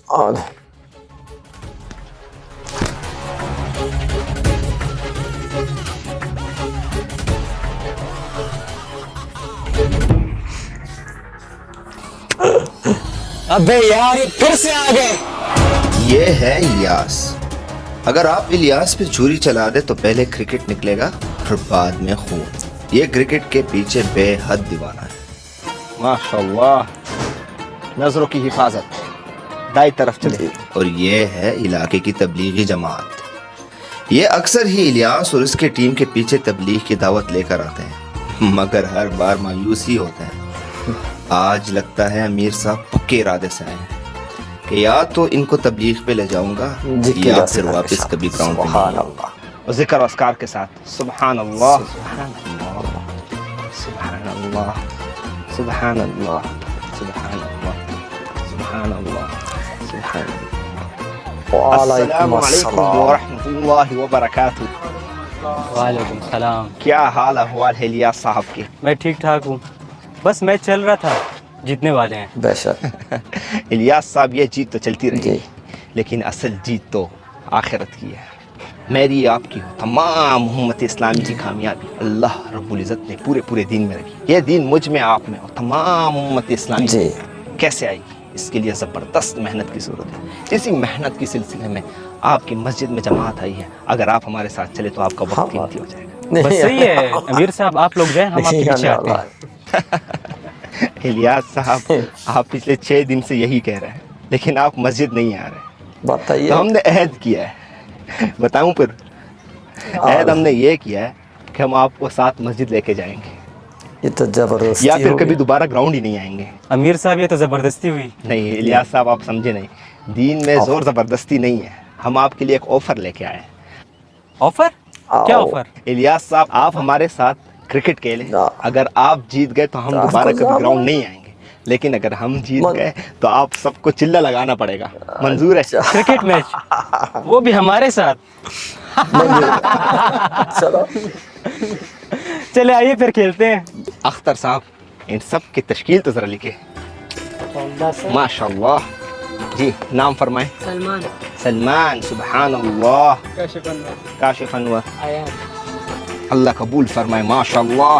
और अबे यार ये फिर से आ गए। ये है इलियास। अगर आप इलियास पे छुरी चला दे तो पहले क्रिकेट निकलेगा और बाद में खून। ये क्रिकेट के पीछे बेहद दीवाना है। माशाल्लाह, नजरों की हिफाजत, दाई तरफ चले। और ये है इलाके की तबलीगी जमात। ये अक्सर ही इलियास और उसके टीम के पीछे तबलीग की दावत लेकर आते हैं, मगर हर बार मायूस ही होते हैं। आज लगता है अमीर साहब पक्के इरादे से आए हैं कि या तो इनको तबलीग पे ले जाऊंगा या फिर वापस कभी ग्राउंड पे नहीं आऊंगा। और जिक्र अस्कार के साथ सुभान अल्लाह, सुभान अल्लाह, सुभान अल्लाह, सुभान अल्लाह, सुभान अल्लाह, सुभान अल्लाह, सुभान अल्लाह। अस्सलामु अलैकुम व रहमतुल्लाहि व बरकातुहू। वालेकुम सलाम। क्या हाल अहवाल है इलियास साहब के? मैं ठीक ठाक हूँ, बस मैच चल रहा था, जीतने वाले हैं। बेशक इलियास साहब, ये जीत तो चलती रही, जी। लेकिन असल जीत तो आखिरत की है। मेरी आपकी तमाम उम्मत इस्लामी की कामयाबी अल्लाह रब्बुल इज़्ज़त ने पूरे पूरे दीन में रखी। ये दीन मुझ में, आप में और तमाम उम्मत इस्लामी जी। में कैसे आएगी, इसके लिए ज़बरदस्त मेहनत की ज़रूरत है। इसी मेहनत के सिलसिले में आपकी मस्जिद में जमात आई है। अगर आप हमारे साथ चले तो आपका वक्त कीमती हो जाएगा। बस सही है अमीर साहब, आप लोग जाएं, हम आपके पीछे आते हैं। इलियास साहब, आप पिछले 6 दिन से यही कह रहे हैं, लेकिन आप मस्जिद नहीं आ रहे। बताइए। तो हमने अहद किया है, बताऊं फिर? अहद हमने ये किया है कि हम आपको साथ मस्जिद लेके जाएंगे, ये तो जबरदस्ती या फिर हो कभी गई। दोबारा ग्राउंड ही नहीं आएंगे। अमीर साहब, ये तो जबरदस्ती हुई। नहीं इलियास साहब, आप समझे नहीं, दीन में जोर जबरदस्ती नहीं है। हम आपके लिए एक ऑफर लेके आए हैं। ऑफर? क्या आओ। ऑफर? इलियास साहब, आप हमारे साथ क्रिकेट खेलें। ना। अगर आप जीत गए तो हम तो दोबारा आपको कभी जाना ग्राउंड है। नहीं आएंगे, लेकिन अगर हम जीत मन- गए तो आप सबको चिल्ला लगाना पड़ेगा। मंजूर है? क्रिकेट मैच, वो भी हमारे साथ। चलो चले आइए फिर खेलते हैं। अख्तर साहब, इन सब की तश्कील तो जरा लिखे। माशाल्लाह। जी, नाम फरमाएं। सलमान। सलमान, सुभान अल्लाह। काशिफ अनवर। अल्लाह कबूल फरमाए, माशाल्लाह।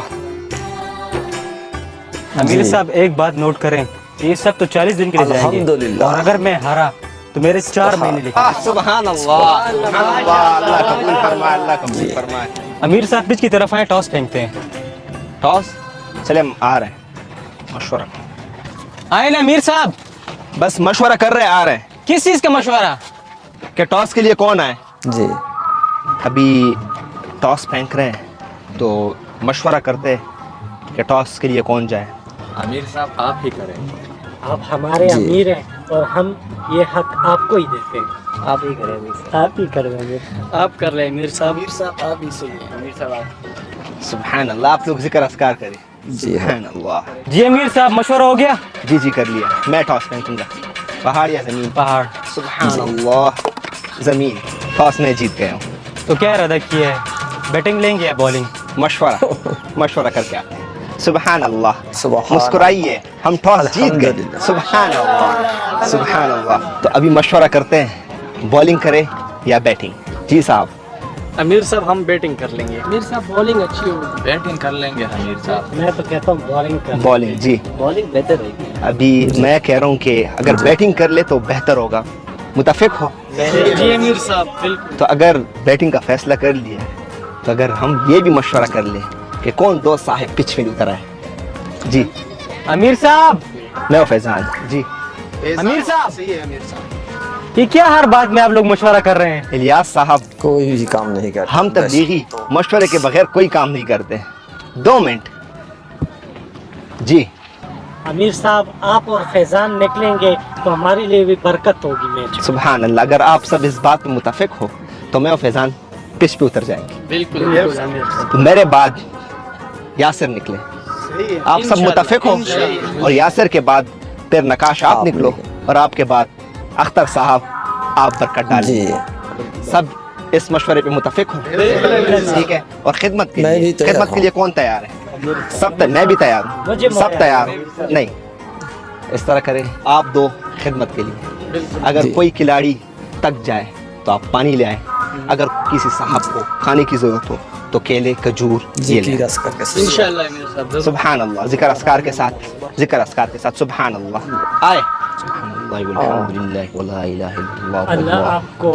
अमीर जी। साहब, एक बात नोट करें, ये सब तो 40 दिन के लिए जाएंगे, अल्हम्दुलिल्लाह। और अगर मैं हारा तो मेरे 4 महीने लिखे। सुभान अल्लाह, सुभान अल्लाह। अल्लाह कबूल फरमाए, अल्लाह कबूल फरमाए। अमीर साहब, पिच की तरफ आए, टॉस फेंकते हैं। टॉस? चले, हम आ रहे हैं। मशवरा आए ना अमीर साहब। बस मशवरा कर रहे, आ रहे हैं किस चीज का मशवरा? कि टॉस के लिए कौन आए। जी। अभी टॉस फेंक रहे हैं तो मशवरा करते हैं कि टॉस के लिए कौन जाए। आमिर साहब, आप ही करें। आप हमारे जी। अमीर हैं और हम ये हक आपको ही देते हैं। आप ही करें अमीर साहब। आप ही करें अमीर। आप कर रहे हैं अमीर साहब। अमीर साहब आप ही सही हैं। अमीर साहब आप। सुभान अल्लाह, आप लोग जिक्र अस्कार करें। जी हाँ। सुभान अल्लाह। जी अमीर साहब, मशवरा हो गया? जी जी, कर लिया। मैं टॉस फेंकूंगा, पहाड़ या जमीन? पहाड़। सुभान अल्लाह, जमीन। टॉस में जीत गया हूँ। तो क्या इरादा किया है, बैटिंग लेंगे या बॉलिंग? मशवरा करके आते हैं। सुभान अल्लाह। सुभान मुस्कुराइए, हम टॉस जीत गए। अल्हम्दुलिल्लाह। सुभान अल्लाह, सुभान अल्लाह। तो अभी मशवरा करते हैं, बॉलिंग करें या बैटिंग? जी साहब। अमीर साहब, हम बैटिंग कर लेंगे। अमीर साहब, बॉलिंग अच्छी होगी। बैटिंग कर लेंगे आमिर साहब। मैं तो कहता हूँ बॉलिंग कर। बॉलिंग? जी। बॉलिंग बेहतर रहेगी। अभी मैं कह रहा हूँ कि अगर बैटिंग कर ले तो बेहतर होगा। मुतफिक हो? जी अमीर साहब, बिल्कुल। तो अगर बैटिंग का फैसला कर लिया तो अगर हम ये भी मशवरा कर ले कि कौन दोस्त साहिब पिच में उतर आए। जी। अमीर साहब। मैं फैजान। जी। अमीर साहब, ये क्या हर बात में आप लोग मशवरा कर रहे हैं? इलियास साहब, कोई भी काम नहीं करता। हम तबलीगी मशवरे के बगैर कोई काम नहीं करते। 2 मिनट। जी। अमीर साहब, आप और फैजान निकलेंगे तो हमारे लिए भी बरकत होगी मैच। सुभान अल्लाह, अगर आप सब इस बात में मुतफिक हो तो मैं और फैजान पिच पे उतर जाएंगे। बिल्कुल बिल्कुल अमीर साहब। तो मेरे बाद यासिर निकले। आप सब मुतफिक हो? और यासिर के बाद फिर नकाश आप निकलो, और आपके बाद अख्तर साहब आप बरकत जी। डालिए। सब इस मशवरे पे मुतफिक हो? ठीक है। और खिदमत के मैं लिए, भी तैयार खिदमत के हूँ। लिए कौन तैयार है? सब मैं भी तैयार हूँ। मुझे सब तैयार हूँ। नहीं, इस तरह करें, आप 2 खिदमत के लिए, अगर कोई खिलाड़ी तक जाए तो आप पानी ले आए, अगर किसी साहब को खाने की जरूरत हो तो केले खजूर ये ले जिक्र रस करके सुन। इंशाल्लाह अमीर साहब सुभान अल्लाह, जिक्र अस्कार के साथ सुभान अल्लाह आए, सुभान अल्लाह वल्हम्दुलिल्लाह वला इलाहा इल्लल्लाह अल्लाह वल्लाह। आपको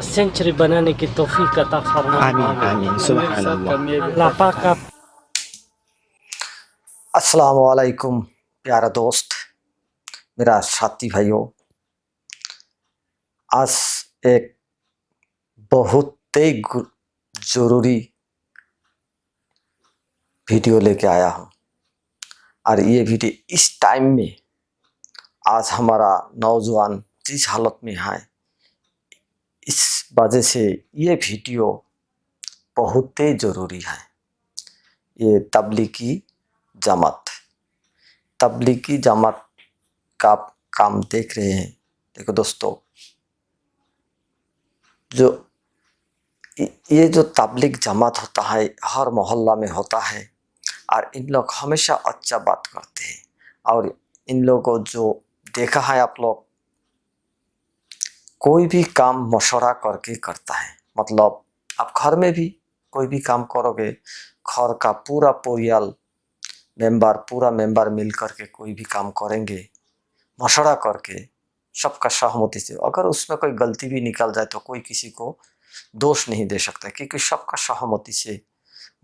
सेंचुरी बनाने की तौफीक अता फरमाए। आमीन आमीन सुभान अल्लाह। अल्लाह पाक आप अस्सलाम वालेकुम प्यारा दोस्त, मेरा साथी भाइयों, आज एक बहुत ही जरूरी वीडियो लेके आया हूँ। और ये वीडियो इस टाइम में, आज हमारा नौजवान जिस हालत में है, इस वजह से ये वीडियो बहुत ही ज़रूरी है। ये तबलीगी जमात का आप काम देख रहे हैं। देखो दोस्तों, जो ये जो तबलीग जमात होता है हर मोहल्ला में होता है, और इन लोग हमेशा अच्छा बात करते हैं। और इन लोगों को जो देखा है आप लोग, कोई भी काम मशवरा करके करता है। मतलब आप घर में भी कोई भी काम करोगे, घर का पूरा परिवार पूरा मेंबर मिल करके कोई भी काम करेंगे मशवरा करके, सबका सहमति से। अगर उसमें कोई गलती भी निकल जाए तो कोई किसी को दोष नहीं दे सकता, क्योंकि सबका सहमति से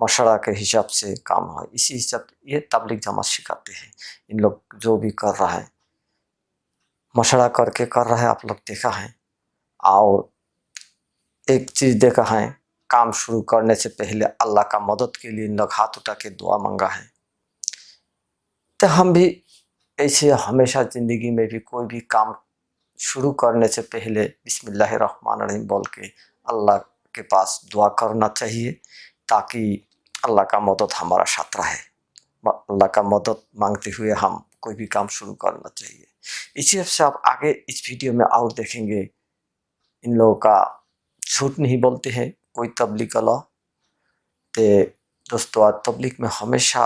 मशवरा के हिसाब से काम है। इसी हिसाब ये तबलीग जमात सिखाते हैं। इन लोग जो भी कर रहा है मशवरा करके कर रहा है, आप लोग देखा है। और एक चीज़ देखा है, काम शुरू करने से पहले अल्लाह का मदद के लिए इन लोग हाथ उठा के दुआ मांगा है। तो हम भी ऐसे हमेशा ज़िंदगी में भी कोई भी काम शुरू करने से पहले बिस्मिल्लाहिर्रहमानिर्रहीम बोल के अल्लाह के पास दुआ करना चाहिए, ताकि अल्लाह का मदद हमारा साथ रहे। अल्लाह का मदद मांगते हुए हम कोई भी काम शुरू करना चाहिए। इसी से आप आगे इस वीडियो में और देखेंगे, इन लोगों का झूठ नहीं बोलते हैं कोई तबलीग वाला। तो दोस्तों, आज तबलीग में हमेशा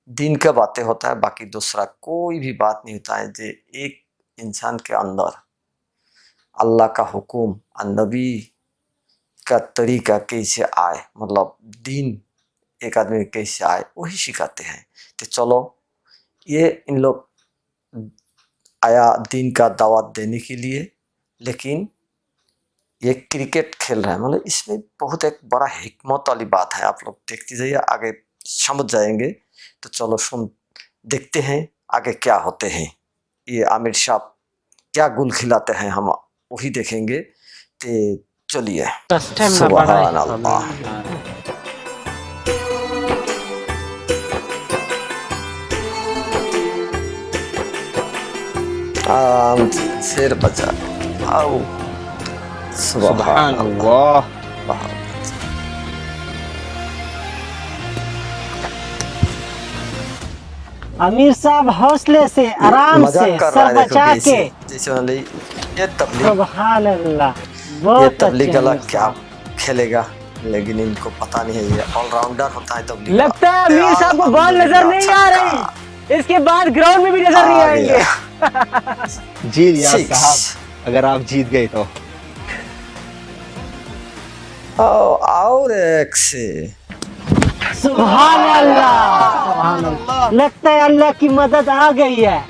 दिन का बातें होता है, बाकी दूसरा कोई भी बात नहीं होता है। जो एक इंसान के अंदर अल्लाह का हुक्म और नबी का तरीका कैसे आए, मतलब दीन एक आदमी कैसे आए, वही सिखाते हैं। तो चलो, ये इन लोग आया दीन का दावत देने के लिए, लेकिन ये क्रिकेट खेल रहा है। मतलब इसमें बहुत एक बड़ा हिकमत वाली बात है। आप लोग देखते जाइए, आगे समझ जाएंगे। तो चलो देखते हैं आगे क्या होते हैं। ये आमिर साहब क्या गुल खिलाते हैं, हम वही देखेंगे। तो चलिए, सुभान अल्लाह। आराम से शेर बचा आओ। सुभान अल्लाह। अमीर साहब हौसले से, आराम से, मजाक कर रहा सर है, बचा देखो के। जैसे वाले ये तबलीग, सुभान अल्लाह, ये बहुत तबलीग अच्छे वाला अमीर क्या साहब। खेलेगा, लेकिन इनको पता नहीं है। ये ऑलराउंडर होता है तबलीग। लगता है अमीर साहब को बॉल नजर नहीं आ रही, इसके बाद ग्राउंड में भी नजर नहीं आएंगे। जी रियाज साहब, अगर आप जीत गए तो और एक से सुभान अल्लाह, लगता है अल्लाह की मदद आ गई है।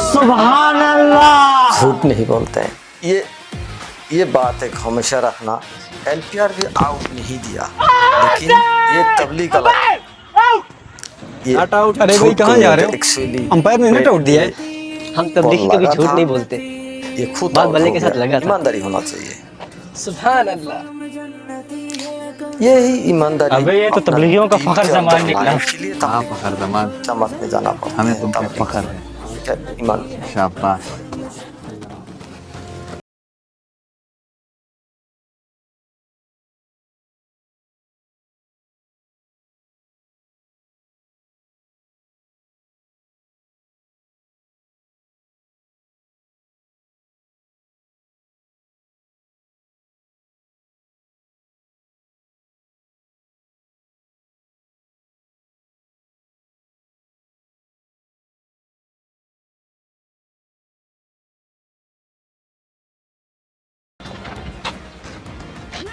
सुभान अल्लाह, झूठ नहीं बोलते हैं। ये बात एक हमेशा रखना। एलपीआर भी आउट नहीं दिया, लेकिन ये तबलीग वाला नॉट आउट। अरे भाई कहाँ जा रहे हो? अंपायर ने नॉट आउट दिया है। हम तबलीगी कभी झूठ नहीं बोलते, ये खुद बात आउट बल्ले हो के साथ गया। लगा था। ईमानदारी होना चाहिए, सुभान अल्लाह। यही ईमानदारी। अबे ये तो अपना तबलीगियों का टीम फख्र के अंदर जमान निकला। लाने के लिए हाँ तबलीग फखर जमान, जमात में जाना पड़ता हमें है। तुम पे तबलीग फखर है। क्या ईमान शाबाश।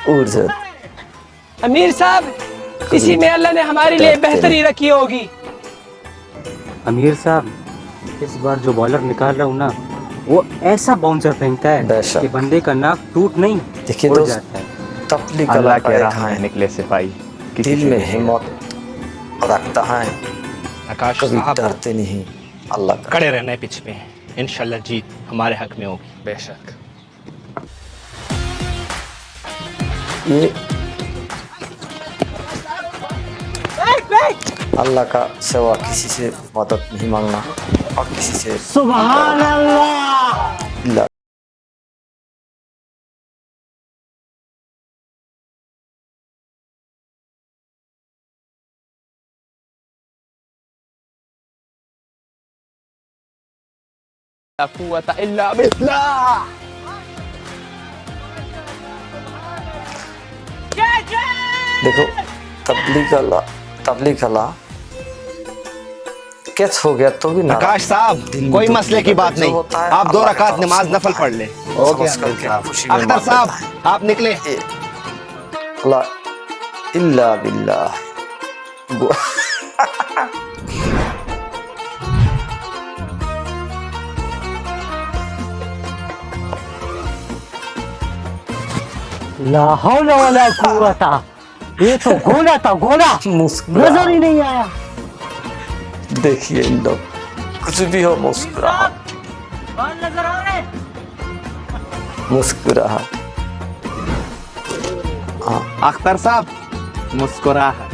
उड़ जाए। अमीर साहब, इसी में अल्लाह ने हमारे लिए बेहतरी रखी होगी। अमीर साहब, इस बार जो बॉलर निकाल रहा हूँ ना, वो ऐसा बाउंसर फेंकता है बेशक। कि बंदे का नाक टूट नहीं देखिए उड़ दोस्त, जाता है। तपली अल्लाह कलर के का राह में है, निकले सिपाही दिल में हिम्मत रखता है, आकाश कभी साहब, डरते नहीं। अल्लाह का कड़े रहना है पिच पे, इंशाल्लाह जीत हमारे हक में होगी। बेशक। ये अल्लाह का सिवा किसी से मदद नहीं मांगना और किसी से सुभान अल्लाह। इल्ला ला कुव्वता इल्ला बिल्लाह। देखो, तबलीग अल्लाह कैच हो गया तो भी नाराज। आकाश साहब, दिल में कोई दुख मसले की लगा, बात जो नहीं, होता है आप दो अल्लाह की रकात तरफ नमाज से नफल होता पढ़ है। ले। समझ करके खुशी में अख्तर मार साहब, देता है। आप निकले। ला इल्ला बिल्लाह। ला हौला वला कुव्वता, ये तो गोला था, गोला मुस्कुरा, नजर ही नहीं आया। देखिए इन लोग कुछ भी हो मुस्कुराहट, नजर आ रहे। मुस्कुराहट। अख्तर साहब, मुस्कुराहट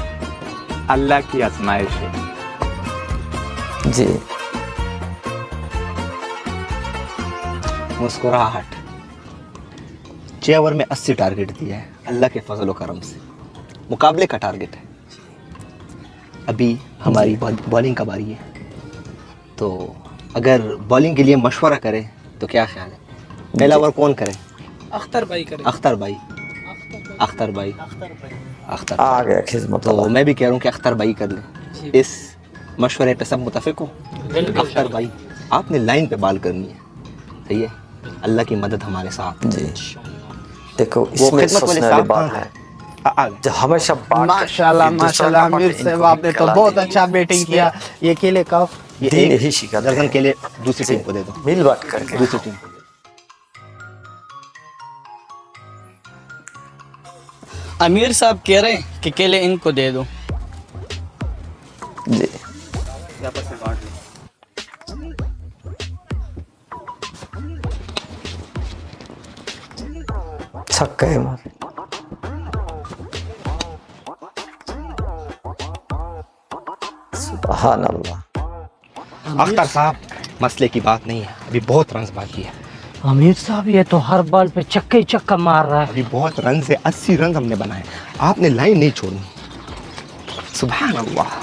अल्लाह की आजमाइश है। जी मुस्कुराहट। 6 ओवर में 80 टारगेट दिया है अल्लाह के फजल व करम से, मुकाबले का टारगेट है। अभी हमारी बॉलिंग का बारी है, तो अगर बॉलिंग के लिए मशवरा करें तो क्या ख्याल है? पहला ओवर कौन करे? अख्तर भाई करे। अख्तर भाई। अख्तर भाई। अख्तर आ गया खिदमत। तो मैं भी कह रहा हूँ कि अख्तर भाई कर ले। इस मशवरे पे सब मुतफिक हो? अख्तर भाई, आपने लाइन पे बॉल करनी है, सही है? अल्लाह की मदद हमारे साथ। जी देखो, वो इसमें खिदमत वाले सोचने वाली साहब बात कहाँ है, आ गए। जो हमेशा बात माशाल्लाह करके दूसरा माशाल्लाह, का पार्ट अमीर इनको साहब भी आपने तो खिला बहुत दी। अच्छा बैटिंग किया। ये केले कप ये दिन एक यही शिकायत दर्जन है। के लिए दूसरी टीम को दे दो। मिल बांट करके दूसरी टीम को। अमीर साहब कह रहे हैं कि केले इनको दे दो। जी छक्का है मारे। सुभान अल्लाह। अख्तर साहब, मसले की बात नहीं है, अभी बहुत रन बाकी है। अमीर साहब, ये तो हर बॉल पे चक्के ही चक्का मार रहा है। अभी बहुत रन से 80 रन हमने बनाए, आपने लाइन नहीं छोड़नी। सुभान अल्लाह।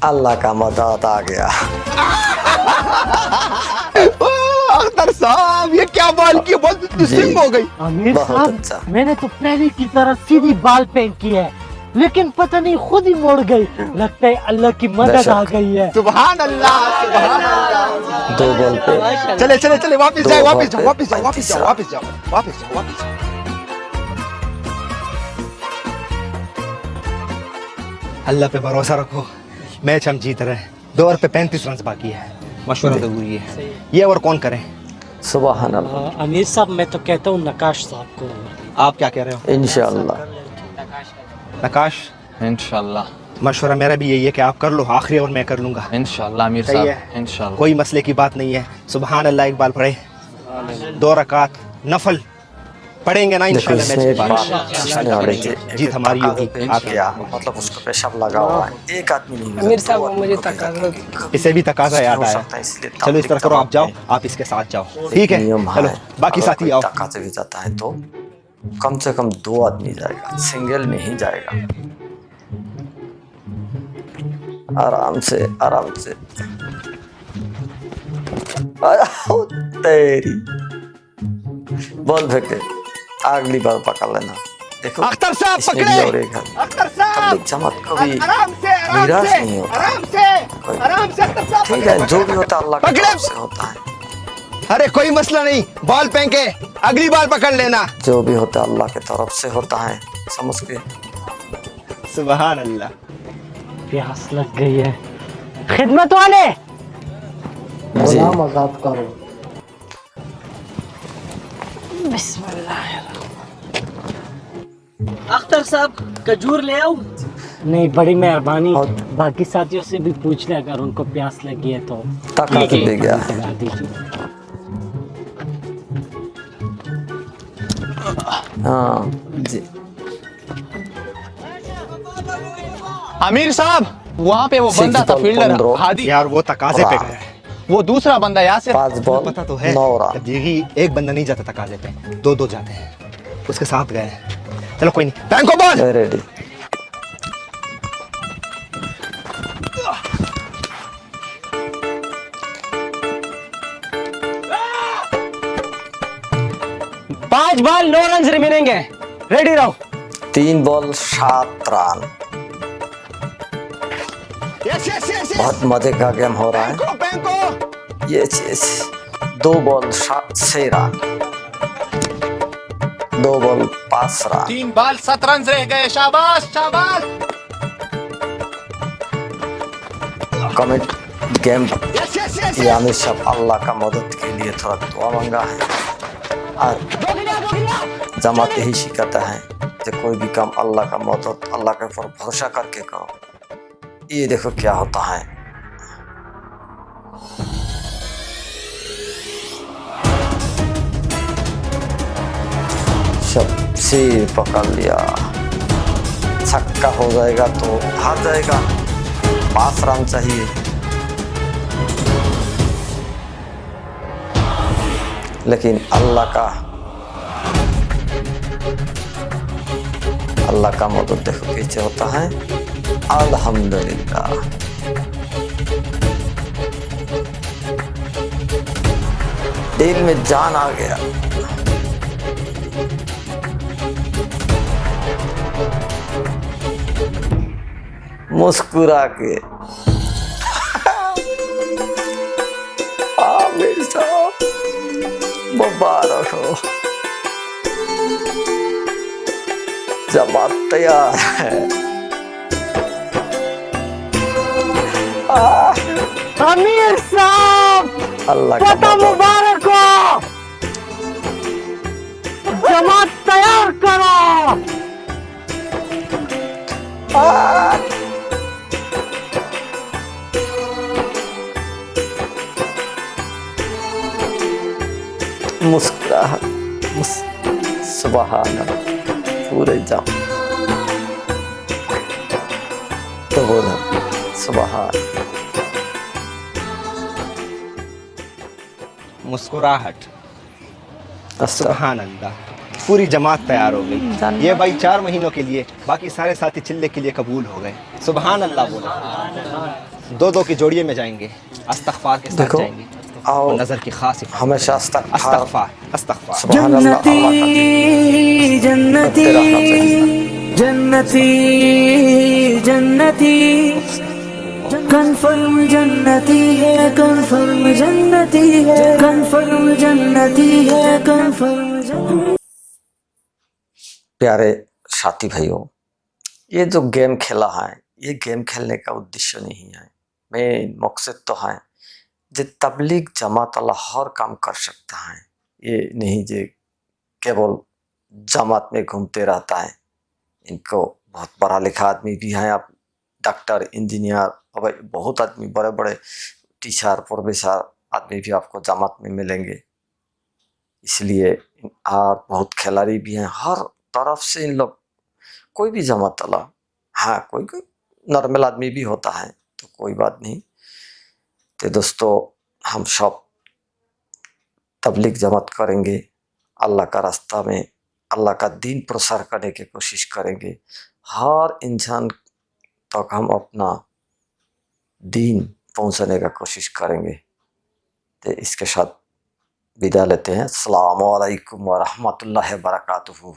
अल्लाह का मदद आ गया। अख्तर साहब, ये क्या बॉल की, बॉल स्विंग हो गई। अमीर बहुत साहब, अच्छा। मैंने तो पहले की तरह सीधी बॉल फेंकी है, लेकिन पता नहीं खुद ही मुड़ गई। लगता है अल्लाह की मदद बेशक। आ गई है। सुभान अल्लाह, सुभान अल्लाह। 2 बॉल पे चले चले चले, वापस दो जाओ, ओवर वापस जाओ, पे वापस जाओ, वापस 35 जाओ, रन। वापस जाओ, वापस जाओ, वापस जाओ। अल्लाह पे भरोसा रखो, मैच हम जीत रहे हैं। 2 ओवर पे 35 रन बाकी है, मशवरा जरूरी है। ये ओवर कौन करे? सुभान अल्लाह। अमीर साहब, मैं तो कहता हूँ नकाश साहब को। आप क्या कह रहे हो? इंशाअल्लाह। नकाश, इंशाल्लाह मशवरा मेरा भी यही है कि आप कर लो, आखिरी ओवर मैं कर लूंगा। इंशाल्लाह अमीर सही साहब, है। इंशाल्लाह। कोई मसले की बात नहीं है। सुभान अल्लाह, इकबाल पढ़े, 2 रकात नफल पढ़ेंगे ना देखो, इंशाल्लाह। इसमें मैच एक के बाद बात पूछने वाली थी। जीत हमारी होगी। आप क्या मतलब उसको पेशाब लगा हुआ है, एक आदमी नहीं अमीर दो साहब, वो आदमी मुझे को तकाजा भेजा। इसे भी तकाजा याद हो आया। सकता है इसलिए चलो इस तरह करो, आप जाओ, तबलीग आप इसके साथ जाओ, ठीक है? नियम चलो है। बाकी अगर साथी कोई आओ। तकाजे भी जाता है तो कम से कम 2 आदमी जाएगा, सिंगल नहीं जाएगा। आराम से आराम से। तेरी बॉल फेंके, अगली बार पकड़ लेना। देखो अख्तर साहब इसमें भी पकड़े। और एक है। अख्तर साहब तबलीग जमात कभी आराम से निराश नहीं होता। आराम से अख्तर साहब ठीक है, जो भी होता है अल्लाह की पकड़े। तरफ से होता है। अरे कोई मसला नहीं, बॉल फेंके, अगली बाल पकड़ लेना। जो भी होता है अल्लाह की तरफ से होता है, समझ के। सुभान अल्लाह। प्यास लग गई है। खिदमत वाले जी गुलाम आजाद करो। अख्तर साहब खजूर ले आओ। नहीं, बड़ी मेहरबानी। और- बाकी साथियों से भी पूछ ले अगर उनको प्यास लगी है तो। ताकत दे गया है। करा दीजिए। हाँ जी। आमिर साहब वहाँ पे वो बंदा था सिक्स बॉल फील्डर 15 हादी, यार वो तकाजे पे गया है। वो दूसरा बंदा यासिर। 5 बॉल पता तो है 9 रन। तबलीगी एक बंदा नहीं जाता तकाजे पे, दो दो जाते हैं, उसके साथ गए हैं। चलो कोई नहीं, फेंको बॉल। रेडी। पांच बॉल 9 रन रिमेनिंग है। रेडी रहो। 3 ball 7 run. Yes yes yes yes, बहुत मजे का गेम हो रहा है। फेंको फेंको। ये चीज 2 ball 6 run, 2 ball 5 run. 3 ball 7 run रह गए। शाबाश शाबाश। Comment game yes yes yes ये आमिर साहब अल्लाह का मदद के लिए थोड़ा दुआ मांगा है। और जमात यही सिखाता है कि कोई भी काम अल्लाह का मदद, अल्लाह के ऊपर भरोसा करके करो। ये देखो क्या होता है। सब सिर पकड़ लिया, छक्का हो जाएगा तो हार जाएगा। 5 रन चाहिए। लेकिन अल्लाह का मदद देखो कैसे होता है। अल्हम्दुलिल्लाह। दिल में जान आ गया। मुस्कुरा के आमिर साहब मुबारक हो, जमात तैयार है। आमिर साहब अल्लाह का पता मदद। मुबारक हो। जमात तैयार करो। मुस्कुराहट सुभान अल्लाह, पूरे जाम तो बोला सुभान। मुस्कुराहट। अस्सलाम। सुभान अल्लाह। पूरी जमात तैयार हो गई। ये भाई 4 महीनों के लिए, बाकी सारे साथी चिल्ले के लिए कबूल हो गए। सुभान अल्लाह बोला। 2-2 की जोड़िए में जाएंगे, अस्तगफार के साथ देखो, जाएंगे। आओ और नजर की खास हिफाजत हमेशा करेंगे। अस्तगफार अस्तगफार। सुभान अल्लाह। अल्लाह का दिन जन्नती करते रहना चाहिए। जन्नती जन्नती कन्फर्म जन्नती है, कन्फर्म जन्नती है, कन्फर्म जन्नती है, कन्फर्म जन्नती। प्यारे साथी भाइयों, ये जो गेम खेला है, ये गेम खेलने का उद्देश्य नहीं है। मेन मकसद तो है जे तबलीग जमात अल्लाह हर काम कर सकता है। ये नहीं जे केवल जमात में घूमते रहता है। इनको बहुत पढ़ा लिखा आदमी भी हैं, आप डॉक्टर, इंजीनियर, अब बहुत आदमी, बड़े बड़े टीचर, प्रोफेसर आदमी भी आपको जमात में मिलेंगे। इसलिए और बहुत खिलाड़ी भी हैं, हर तरफ से इन लोग, कोई भी जमात अल्लाह, हाँ कोई कोई नॉर्मल आदमी भी होता है तो कोई बात नहीं। तो दोस्तों, हम सब तबलीग जमात करेंगे, अल्लाह का रास्ता में अल्लाह का दीन प्रसार करने की कोशिश करेंगे। हर इंसान तक हम अपना दीन पहुंचाने का कोशिश करेंगे। तो इसके साथ विदा लेते हैं। अस्सलामु अलैकुम व रहमतुल्लाहि व बरकातुहू।